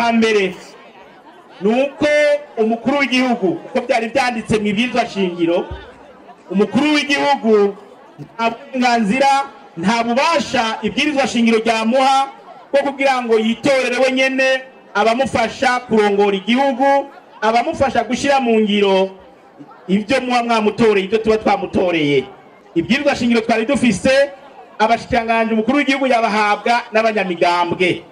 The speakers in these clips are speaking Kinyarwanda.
akambere nuko umukuru w'igihugu uko byari byanditse mu ibwirizwa shingiro, umukuru w'igihugu nta burenganzira nta bubasha ibwirizwa shingiro ryamuha bwo kugira ngo yitorere wenyene abamufasha kurongora igihugu, abamufasha gushyira mu ngiro ibyo muba mwamutoreye, ibyo tuba twamutoreye. Ibwirizwa shingiro twari dufise abashikiranganje umukuru w'igihugu yabahabwa n'abanyamigambwe,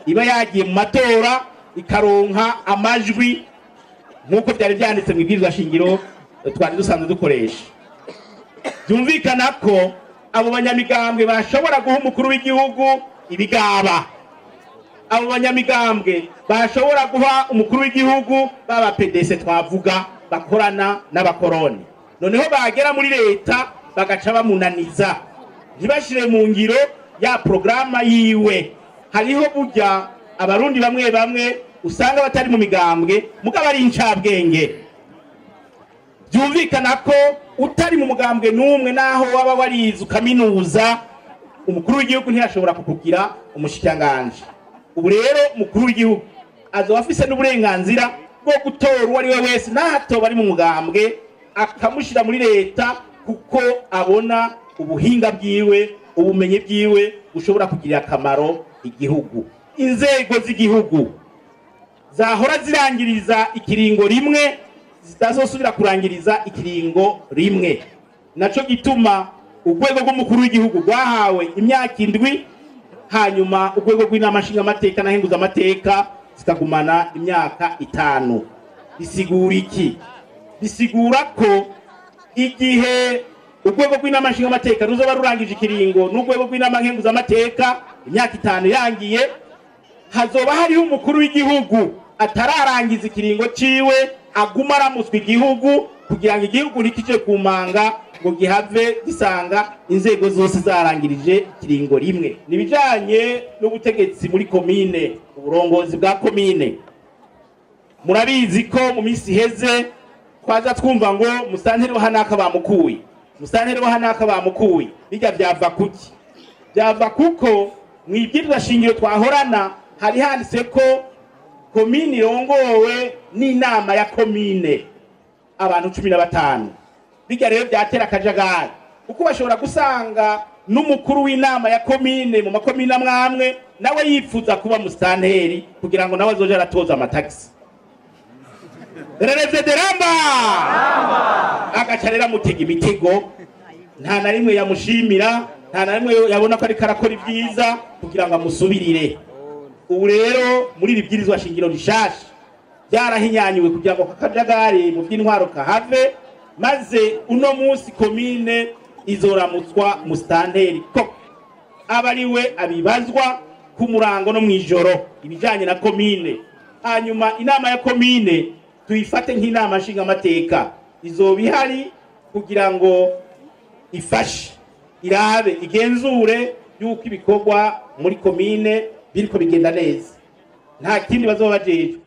iba yagiye mu matora ikaronka amajwi nk'uko byari byanditse mu ibwirizwa shingiro twari dusanzwe dukoresha. Byumvikana ko abo banyamigambwe bashobora guha umukuru w'igihugu ibigaba, abo banyamigambwe bashobora guha umukuru w'igihugu baba PDC twavuga bakorana n'abakoroni, noneho bagera muri leta bagaca bamunaniza ntibashire mu ngiro ya programa yiwe. Hariho burya abarundi bamwe bamwe usanga batari mu migambwe mugabo ari incabwenge. Byumvikana ko utari mu mugambwe n'umwe naho waba warize ukaminuza, umukuru w'igihugu ntiyashobora kukugira umushikiranganje. Ubu rero umukuru w'igihugu azoba afise n'uburenganzira bwo gutora uwo ari we wese n'ahato bari mu mugambwe akamushira muri leta, kuko abona ubuhinga bwiwe ubumenyi bwiwe bushobora kugirira akamaro igihugu. Inzego z'igihugu zahora zirangiriza ikiringo rimwe zitazosubira kurangiriza ikiringo rimwe, naco gituma urwego rw'umukuru w'igihugu rwahawe imyaka 7, hanyuma urwego rw'inama nshingamateka na henguzamateka zikagumana imyaka 5. Bisigura iki? Bisigura ko igihe urwego rw'inama nshingamateka ruzoba rurangije ikiringo n'urwego rw'inama henguzamateka imyaka 5 yangiye, hazoba hariho umukuru w'igihugu atararangiza ikiringo ciwe aguma aramuswa igihugu kugira ngo igihugu ntikije kumanga ngo gihave gisanga inzego zose zarangirije ikiringo rimwe. Nibijanye n'ubutegetsi muri komine, uburongozi bwa komine, murabizi ko mu minsi heze twaza twumva ngo musanteri wa hanaka bamukuye, musanteri wa hanaka bamukuye. Bijya byava kuki? Byava kuko mwibwirizwa shingiro twahorana hari handitse ko komine irongowe n'inama ya komine abantu 15. Bijya rero byatera akajagari kuko bashobora gusanga n'umukuru w'inama ya komine mu makomine amwamwe nawe yifuza kuba musanteri kugira ngo nawe azoje aratoza amataxi. Rereze deramba agacarera mutega imitego, nta na rimwe yamushimira, nta na rimwe yabona ko ari karakora ibyiza kugira ngo amusubirire. Ubu rero muri ibibwirizwa shingiro rishasha byarahinyanyuwe kugira ngo kakajagari mu by'intwaro kahave, maze uno munsi komine izoramutswa musitanteri ko abariwe abibazwa ku murango no mwijoro ibijanye na komine. Hanyuma inama ya komine tuyifate nk'inama nshingamateka, izoba ihari kugira ngo ifashe irabe igenzure yuko ibikorwa muri komine biriko bigenda neza, nta kindi bazoba bajejwe.